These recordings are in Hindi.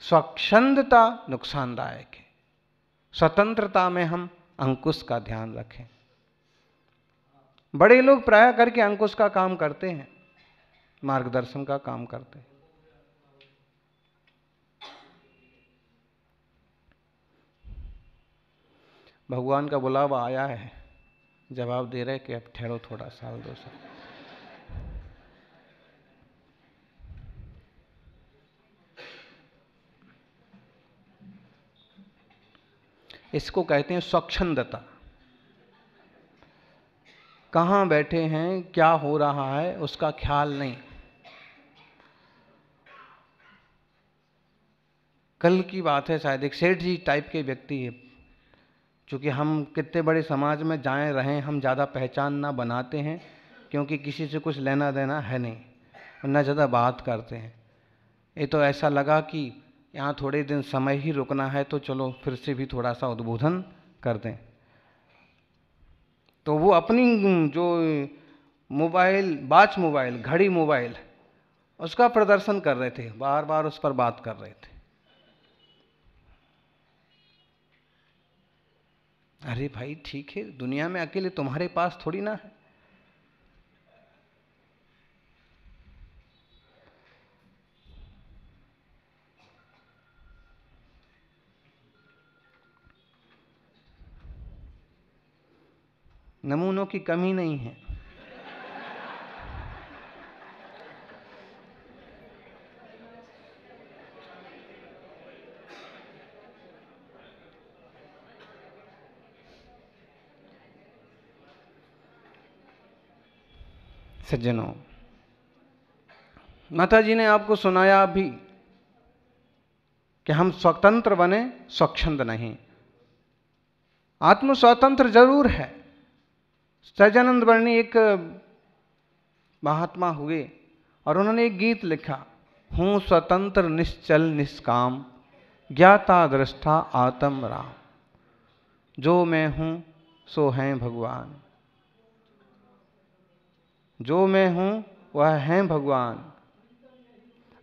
स्वच्छंदता नुकसानदायक है। स्वतंत्रता में हम अंकुश का ध्यान रखें। बड़े लोग प्राय करके अंकुश का काम करते हैं, मार्गदर्शन का काम करते हैं। भगवान का बुलावा आया है, जवाब दे रहे कि अब ठहरो थोड़ा, साल 2 साल। इसको कहते हैं स्वच्छंदता। कहाँ बैठे हैं, क्या हो रहा है, उसका ख्याल नहीं। कल की बात है, शायद एक सेठ जी टाइप के व्यक्ति है, चूँकि हम कितने बड़े समाज में जाएं रहें, हम ज़्यादा पहचान ना बनाते हैं, क्योंकि किसी से कुछ लेना देना है नहीं, ना ज़्यादा बात करते हैं। ये तो ऐसा लगा कि यहाँ थोड़े दिन समय ही रुकना है, तो चलो फिर से भी थोड़ा सा उद्बोधन कर दें। तो वो अपनी जो मोबाइल, वॉच मोबाइल, घड़ी मोबाइल, उसका प्रदर्शन कर रहे थे, बार बार उस पर बात कर रहे थे। अरे भाई ठीक है, दुनिया में अकेले तुम्हारे पास थोड़ी ना है। नमूनों की कमी नहीं है। सज्जनों, माता जी ने आपको सुनाया भी कि हम स्वतंत्र बने, स्वच्छंद नहीं। आत्म स्वतंत्र जरूर है। सहजानंद वर्णी एक महात्मा हुए और उन्होंने एक गीत लिखा, हूँ स्वतंत्र निश्चल निष्काम, ज्ञाता दृष्टा आत्म राम। जो मैं हूँ सो हैं भगवान, जो मैं हूँ वह हैं भगवान,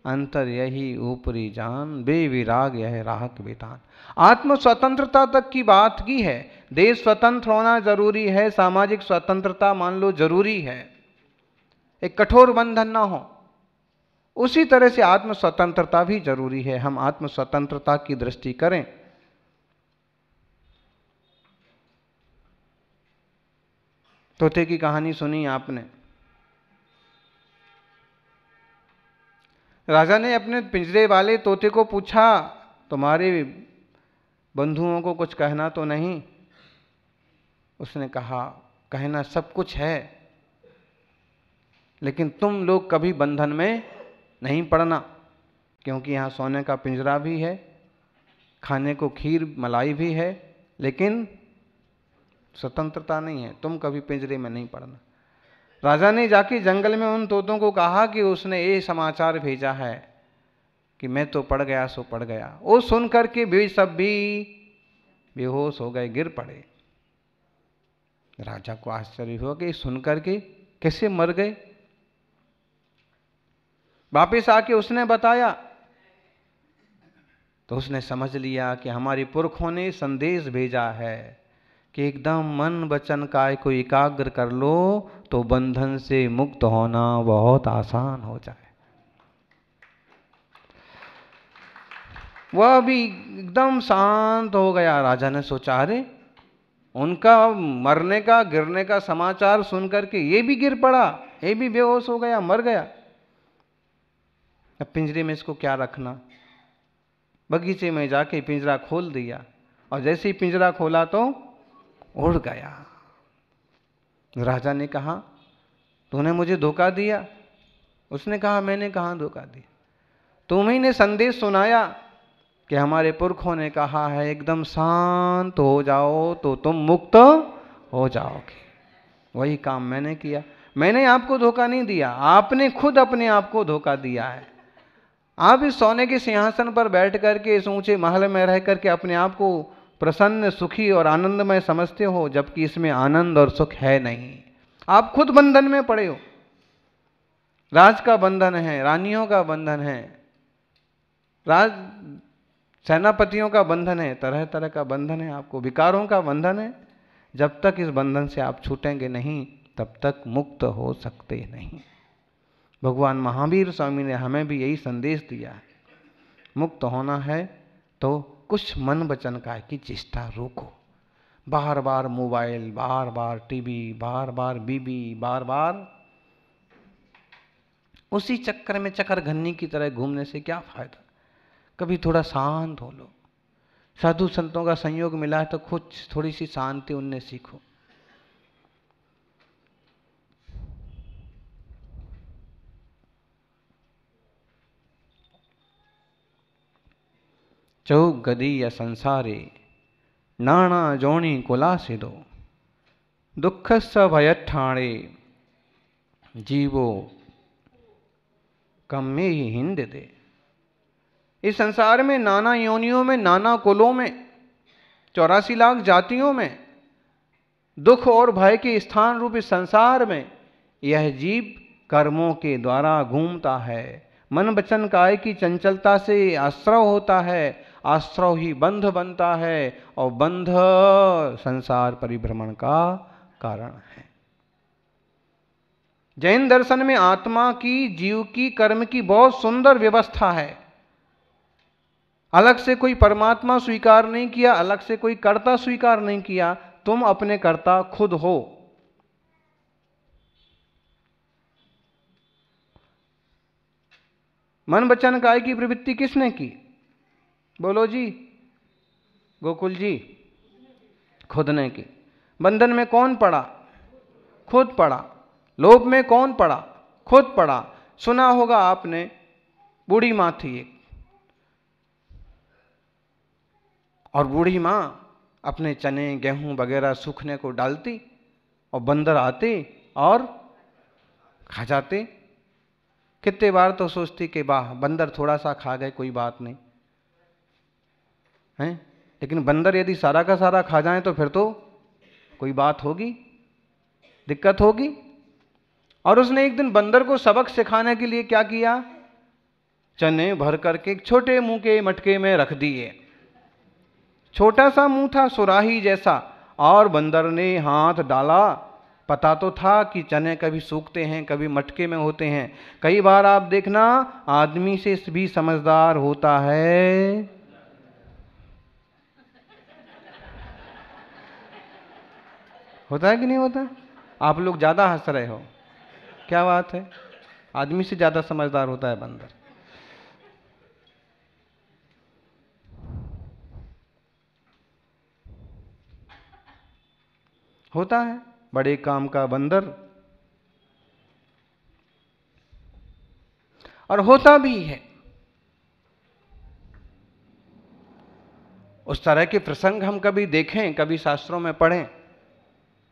अंतर यही ऊपरी जान, बेविराग यह राहक बेतान। आत्म स्वतंत्रता तक की बात की है। देश स्वतंत्र होना जरूरी है, सामाजिक स्वतंत्रता मान लो जरूरी है, एक कठोर बंधन ना हो। उसी तरह से आत्म स्वतंत्रता भी जरूरी है। हम आत्म स्वतंत्रता की दृष्टि करें। तोते की कहानी सुनी आपने। राजा ने अपने पिंजरे वाले तोते को पूछा, तुम्हारे बंधुओं को कुछ कहना तो नहीं? उसने कहा, कहना सब कुछ है, लेकिन तुम लोग कभी बंधन में नहीं पड़ना, क्योंकि यहाँ सोने का पिंजरा भी है, खाने को खीर मलाई भी है, लेकिन स्वतंत्रता नहीं है। तुम कभी पिंजरे में नहीं पड़ना। राजा ने जाके जंगल में उन तोतों को कहा कि उसने ये समाचार भेजा है कि मैं तो पड़ गया सो पड़ गया। वो सुन करके वे सब भी बेहोश हो गए, गिर पड़े। राजा को आश्चर्य हुआ कि सुन करके कैसे मर गए। वापिस आके उसने बताया तो उसने समझ लिया कि हमारे पुरखों ने संदेश भेजा है कि एकदम मन वचन काय को एकाग्र कर लो तो बंधन से मुक्त होना बहुत आसान हो जाए। वह भी एकदम शांत हो गया। राजा ने सोचा, अरे उनका मरने का, गिरने का समाचार सुन करके ये भी गिर पड़ा, ये भी बेहोश हो गया, मर गया। अब पिंजरे में इसको क्या रखना। बगीचे में जाके पिंजरा खोल दिया और जैसे ही पिंजरा खोला तो उड़ गया। राजा ने कहा, तूने मुझे धोखा दिया। उसने कहा, मैंने कहाँ धोखा दिया, तुम्ही ने संदेश सुनाया कि हमारे पुरखों ने कहा है एकदम शांत हो जाओ तो तुम मुक्त हो जाओगे। वही काम मैंने किया। मैंने आपको धोखा नहीं दिया, आपने खुद अपने आप को धोखा दिया है। आप इस सोने के सिंहासन पर बैठ करके, इस ऊंचे महल में रह करके अपने आप को प्रसन्न, सुखी और आनंदमय समझते हो, जबकि इसमें आनंद और सुख है नहीं। आप खुद बंधन में पड़े हो। राज का बंधन है, रानियों का बंधन है। राज सेनापतियों का बंधन है, तरह तरह का बंधन है, आपको विकारों का बंधन है। जब तक इस बंधन से आप छूटेंगे नहीं, तब तक मुक्त हो सकते नहीं। भगवान महावीर स्वामी ने हमें भी यही संदेश दिया है, मुक्त होना है तो कुछ मन वचन काय की चेष्टा रोको। बार बार मोबाइल, बार बार टीवी, बार बार बीबी, बार बार उसी चक्कर में चक्करघन्नी की तरह घूमने से क्या फायदा। कभी थोड़ा शांत हो लो। साधु संतों का संयोग मिला है तो खुद थोड़ी सी शांति उनने सीखो। चौक गदी या संसारे नाना जोणी कुलासिदो दुख स भयठाणे जीवो कम में ही हिंद दे। इस संसार में नाना योनियों में, नाना कुलों में, 84 लाख जातियों में, दुख और भय के स्थान रूप इस संसार में यह जीव कर्मों के द्वारा घूमता है। मन वचन काय की चंचलता से आश्रव होता है, आश्रव ही बंध बनता है और बंध संसार परिभ्रमण का कारण है। जैन दर्शन में आत्मा की, जीव की, कर्म की बहुत सुंदर व्यवस्था है। अलग से कोई परमात्मा स्वीकार नहीं किया, अलग से कोई कर्ता स्वीकार नहीं किया, तुम अपने कर्ता खुद हो। मन वचन काय की प्रवृत्ति किसने की? बोलो जी, गोकुल जी, खुद ने की। बंधन में कौन पड़ा? खुद पड़ा। लोभ में कौन पड़ा? खुद पड़ा। सुना होगा आपने, बूढ़ी मां थी एक, और बूढ़ी मां अपने चने गेहूं वगैरह सूखने को डालती और बंदर आते और खा जाते। कितने बार तो सोचती कि वाह, बंदर थोड़ा सा खा गए, कोई बात नहीं है, लेकिन बंदर यदि सारा का सारा खा जाए तो फिर तो कोई बात होगी, दिक्कत होगी। और उसने एक दिन बंदर को सबक सिखाने के लिए क्या किया? चने भर करके एक छोटे मुंह के मटके में रख दिए। छोटा सा मुंह था, सुराही जैसा, और बंदर ने हाथ डाला। पता तो था कि चने कभी सूखते हैं, कभी मटके में होते हैं। कई बार आप देखना, आदमी से भी समझदार होता है कि नहीं होता? आप लोग ज्यादा हंस रहे हो, क्या बात है? आदमी से ज्यादा समझदार होता है बंदर। होता है बड़े काम का बंदर, और होता भी है। उस तरह के प्रसंग हम कभी देखें, कभी शास्त्रों में पढ़ें,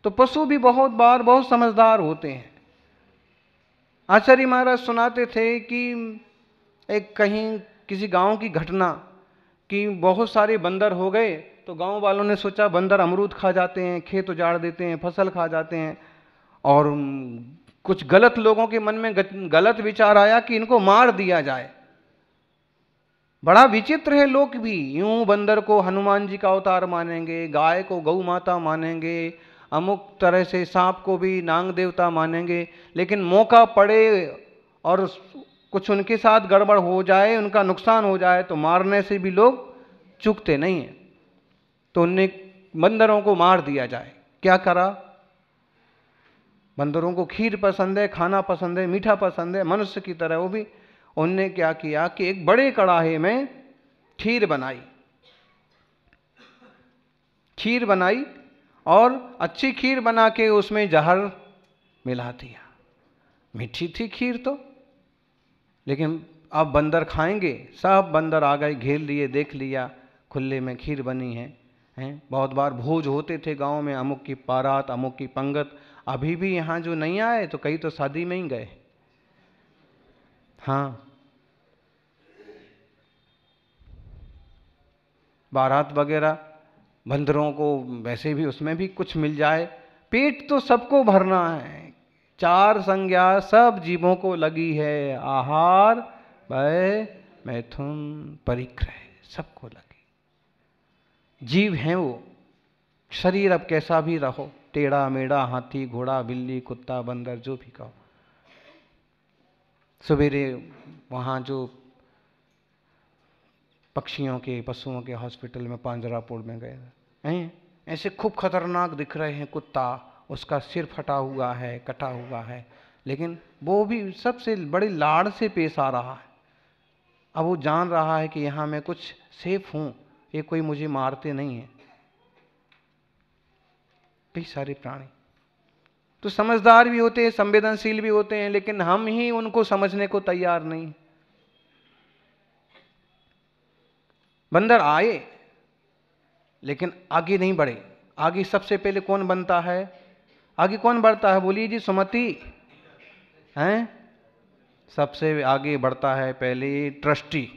तो पशु भी बहुत बार बहुत समझदार होते हैं। आचार्य महाराज सुनाते थे कि एक कहीं किसी गांव की घटना कि बहुत सारे बंदर हो गए, तो गांव वालों ने सोचा बंदर अमरूद खा जाते हैं, खेत उजाड़ देते हैं, फसल खा जाते हैं, और कुछ गलत लोगों के मन में गलत विचार आया कि इनको मार दिया जाए। बड़ा विचित्र है, लोग भी यूं बंदर को हनुमान जी का अवतार मानेंगे, गाय को गौ माता मानेंगे, अमुक तरह से सांप को भी नाग देवता मानेंगे, लेकिन मौका पड़े और कुछ उनके साथ गड़बड़ हो जाए, उनका नुकसान हो जाए, तो मारने से भी लोग चूकते नहीं हैं। तो उनने बंदरों को मार दिया जाए। क्या करा? बंदरों को खीर पसंद है, खाना पसंद है, मीठा पसंद है, मनुष्य की तरह वो भी। उनने क्या किया कि एक बड़े कड़ाहे में खीर बनाई, खीर बनाई और अच्छी खीर बना के उसमें जहर मिला दिया। मीठी थी खीर तो, लेकिन अब बंदर खाएंगे। सब बंदर आ गए, घेर लिए, देख लिया खुले में खीर बनी है। बहुत बार भोज होते थे गांव में, अमुक की बारात, अमुक की पंगत। अभी भी यहाँ जो नहीं आए तो कई तो शादी में ही गए। हाँ, बारात वगैरह, बंदरों को वैसे भी उसमें भी कुछ मिल जाए। पेट तो सबको भरना है। 4 संज्ञा सब जीवों को लगी है, आहार, भय, मैथुन, परिग्रह, सबको लगे। जीव हैं वो, शरीर अब कैसा भी रहो, टेढ़ा मेढ़ा, हाथी घोड़ा बिल्ली कुत्ता बंदर जो भी कहो। सवेरे वहाँ जो पक्षियों के पशुओं के हॉस्पिटल में पांजरापुर में गए हैं, ऐसे खूब खतरनाक दिख रहे हैं कुत्ता, उसका सिर फटा हुआ है, कटा हुआ है, लेकिन वो भी सबसे बड़े लाड़ से पेश आ रहा है। अब वो जान रहा है कि यहाँ मैं कुछ सेफ हूँ, ये कोई मुझे मारते नहीं है। कई सारे प्राणी तो समझदार भी होते हैं, संवेदनशील भी होते हैं, लेकिन हम ही उनको समझने को तैयार नहीं। बंदर आए लेकिन आगे नहीं बढ़े। आगे सबसे पहले कौन बनता है? आगे कौन बढ़ता है? बोलिए जी, सुमति हैं? सबसे आगे बढ़ता है पहले ट्रस्टी,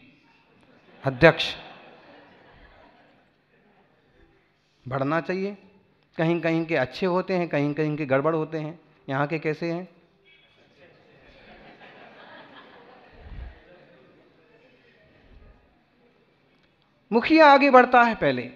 अध्यक्ष। बढ़ना चाहिए। कहीं कहीं के अच्छे होते हैं, कहीं कहीं के गड़बड़ होते हैं। यहाँ के कैसे हैं? मुखिया आगे बढ़ता है पहले।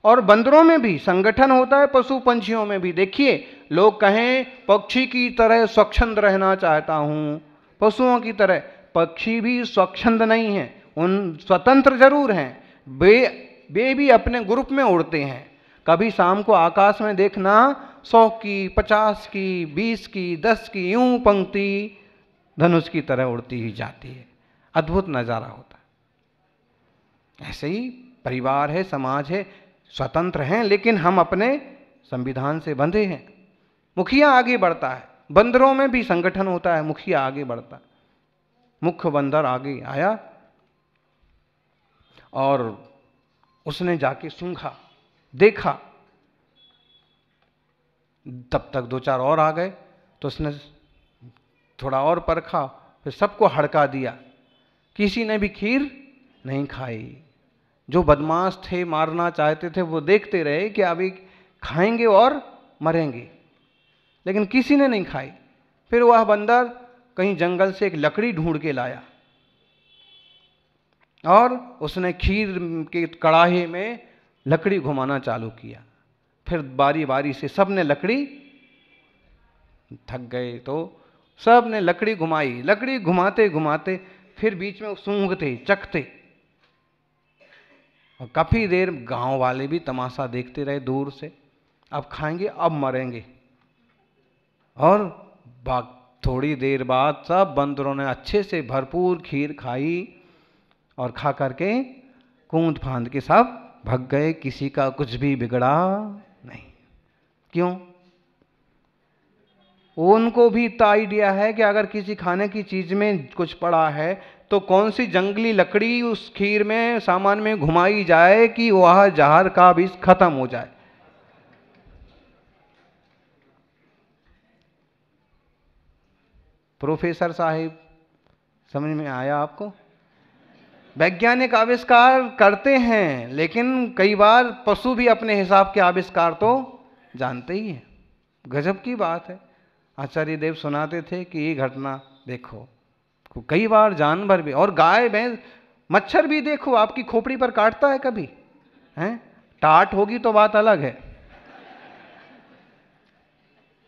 और बंदरों में भी संगठन होता है, पशु पंछियों में भी। देखिए, लोग कहें पक्षी की तरह स्वच्छंद रहना चाहता हूं, पशुओं की तरह। पक्षी भी स्वच्छंद नहीं है, उन स्वतंत्र जरूर हैं। वे भी अपने ग्रुप में उड़ते हैं। कभी शाम को आकाश में देखना, 100 की, 50 की, 20 की, 10 की, यूं पंक्ति धनुष की तरह उड़ती ही जाती है। अद्भुत नजारा होता है। ऐसे ही परिवार है, समाज है, स्वतंत्र हैं, लेकिन हम अपने संविधान से बंधे हैं। मुखिया आगे बढ़ता है। बंदरों में भी संगठन होता है, मुखिया आगे बढ़ता है। मुख्य बंदर आगे आया और उसने जाके सूंघा, देखा। तब तक 2-4 और आ गए, तो उसने थोड़ा और परखा, फिर सबको हड़का दिया। किसी ने भी खीर नहीं खाई। जो बदमाश थे, मारना चाहते थे, वो देखते रहे कि अभी खाएंगे और मरेंगे, लेकिन किसी ने नहीं खाई। फिर वह बंदर कहीं जंगल से एक लकड़ी ढूंढ के लाया और उसने खीर के कड़ाहे में लकड़ी घुमाना चालू किया। फिर बारी बारी से सबने लकड़ी, थक गए तो सबने लकड़ी घुमाई। लकड़ी घुमाते घुमाते फिर बीच में सूंघते, चखते, और काफी देर गांव वाले भी तमाशा देखते रहे दूर से। अब खाएंगे, अब मरेंगे। और थोड़ी देर बाद सब बंदरों ने अच्छे से भरपूर खीर खाई और खा करके कूद फांद के सब भग गए। किसी का कुछ भी बिगड़ा नहीं। क्यों? उनको भी इतना आइडिया है कि अगर किसी खाने की चीज में कुछ पड़ा है तो कौन सी जंगली लकड़ी उस खीर में, सामान में घुमाई जाए कि वह जहर का विष खत्म हो जाए। प्रोफेसर साहिब, समझ में आया आपको? वैज्ञानिक आविष्कार करते हैं, लेकिन कई बार पशु भी अपने हिसाब के आविष्कार तो जानते ही हैं। गजब की बात है। आचार्य देव सुनाते थे कि ये घटना देखो, कई बार जानवर भी, और गाय भैंस, मच्छर भी देखो आपकी खोपड़ी पर काटता है कभी, हैं? टाट होगी तो बात अलग है,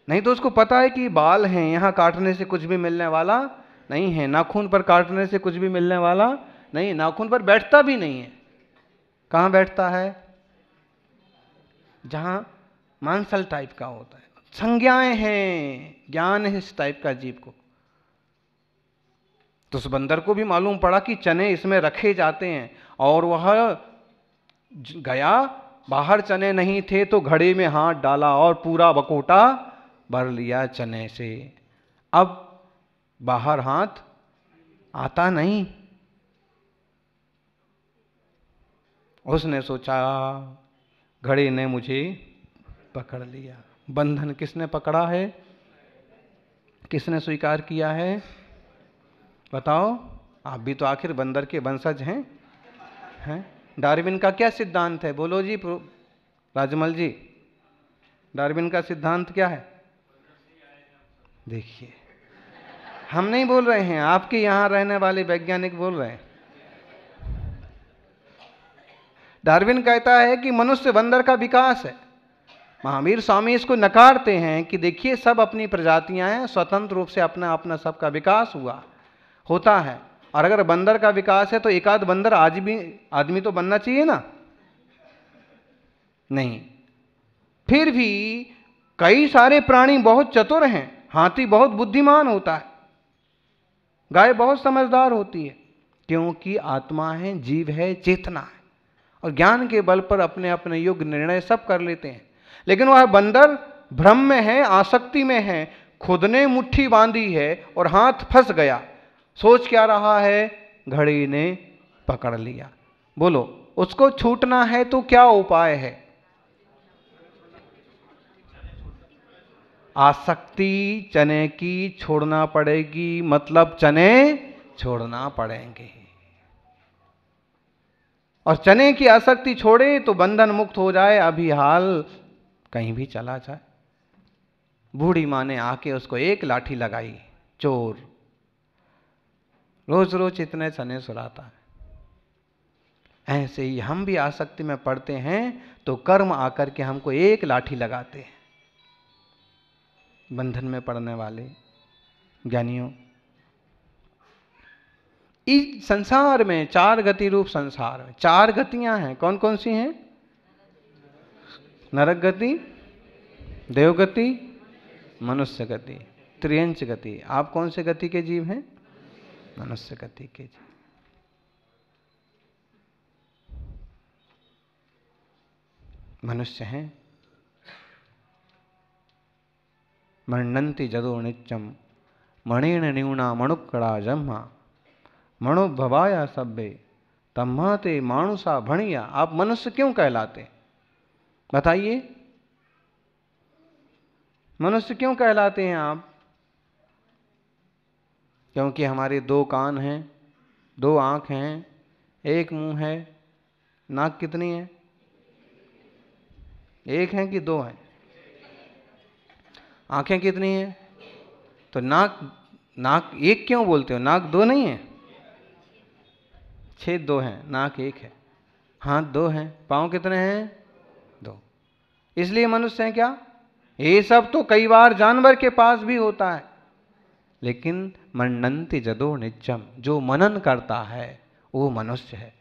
नहीं तो उसको पता है कि बाल हैं, यहां काटने से कुछ भी मिलने वाला नहीं है, नाखून पर काटने से कुछ भी मिलने वाला नहीं, नाखून पर बैठता भी नहीं है। कहां बैठता है? जहां मांसल टाइप का होता है। संज्ञाएं हैं, ज्ञान है इस टाइप का जीव को। तो उस बंदर को भी मालूम पड़ा कि चने इसमें रखे जाते हैं, और वह गया, बाहर चने नहीं थे तो घड़े में हाथ डाला और पूरा बकोटा भर लिया चने से। अब बाहर हाथ आता नहीं। उसने सोचा घड़े ने मुझे पकड़ लिया। बंधन किसने पकड़ा है? किसने स्वीकार किया है? बताओ। आप भी तो आखिर बंदर के वंशज हैं। डार्विन का क्या सिद्धांत है? बोलो जी राजमल जी, डार्विन का सिद्धांत क्या है? देखिए, हम नहीं बोल रहे हैं, आपके यहां रहने वाले वैज्ञानिक बोल रहे हैं। डार्विन कहता है कि मनुष्य बंदर का विकास है। महावीर स्वामी इसको नकारते हैं कि देखिए सब अपनी प्रजातियां हैं, स्वतंत्र रूप से अपना अपना सबका विकास होता है। और अगर बंदर का विकास है तो एक आध बंदर आज भी आदमी तो बनना चाहिए ना, नहीं। फिर भी कई सारे प्राणी बहुत चतुर हैं। हाथी बहुत बुद्धिमान होता है, गाय बहुत समझदार होती है, क्योंकि आत्मा है, जीव है, चेतना है, और ज्ञान के बल पर अपने अपने योग्य निर्णय सब कर लेते हैं। लेकिन वह बंदर भ्रम में है, आसक्ति में है, खुद ने मुट्ठी बांधी है और हाथ फंस गया। सोच क्या रहा है? घड़ी ने पकड़ लिया। बोलो, उसको छूटना है तो क्या उपाय है? आसक्ति चने की छोड़ना पड़ेगी, मतलब चने छोड़ना पड़ेंगे। और चने की आसक्ति छोड़े तो बंधन मुक्त हो जाए, अभी हाल कहीं भी चला जाए। बूढ़ी माँ ने आके उसको एक लाठी लगाई, चोर रोज रोज इतने चने सुलाता है। ऐसे ही हम भी आसक्ति में पड़ते हैं तो कर्म आकर के हमको एक लाठी लगाते हैं। बंधन में पड़ने वाले ज्ञानियों, इस संसार में चार गति रूप संसार में चार गतियां हैं। कौन कौन सी हैं? नरक गति, देवगति, मनुष्य गति, त्रियंच गति। आप कौन से गति के जीव हैं? मनुष्य गति के जीव। मनुष्य हैं। मण्णन्ति जदो नित्यम मणेन न्यूना मणुक्कड़ा जम्मा मणुभवाया सभ्य तम्हाते मानुषा भणिया। आप मनुष्य क्यों कहलाते? बताइए, मनुष्य क्यों कहलाते हैं आप? क्योंकि हमारे दो कान हैं, दो आंख हैं, एक मुंह है। नाक कितनी है? एक है कि दो है? आंखें कितनी हैं? तो नाक एक क्यों बोलते हो? नाक दो नहीं है? छेद दो हैं, नाक एक है। हाथ दो हैं, पांव कितने हैं? दो। इसलिए मनुष्य हैं क्या? ये सब तो कई बार जानवर के पास भी होता है। लेकिन मन्नन्ति जदो नित्यम, जो मनन करता है वो मनुष्य है।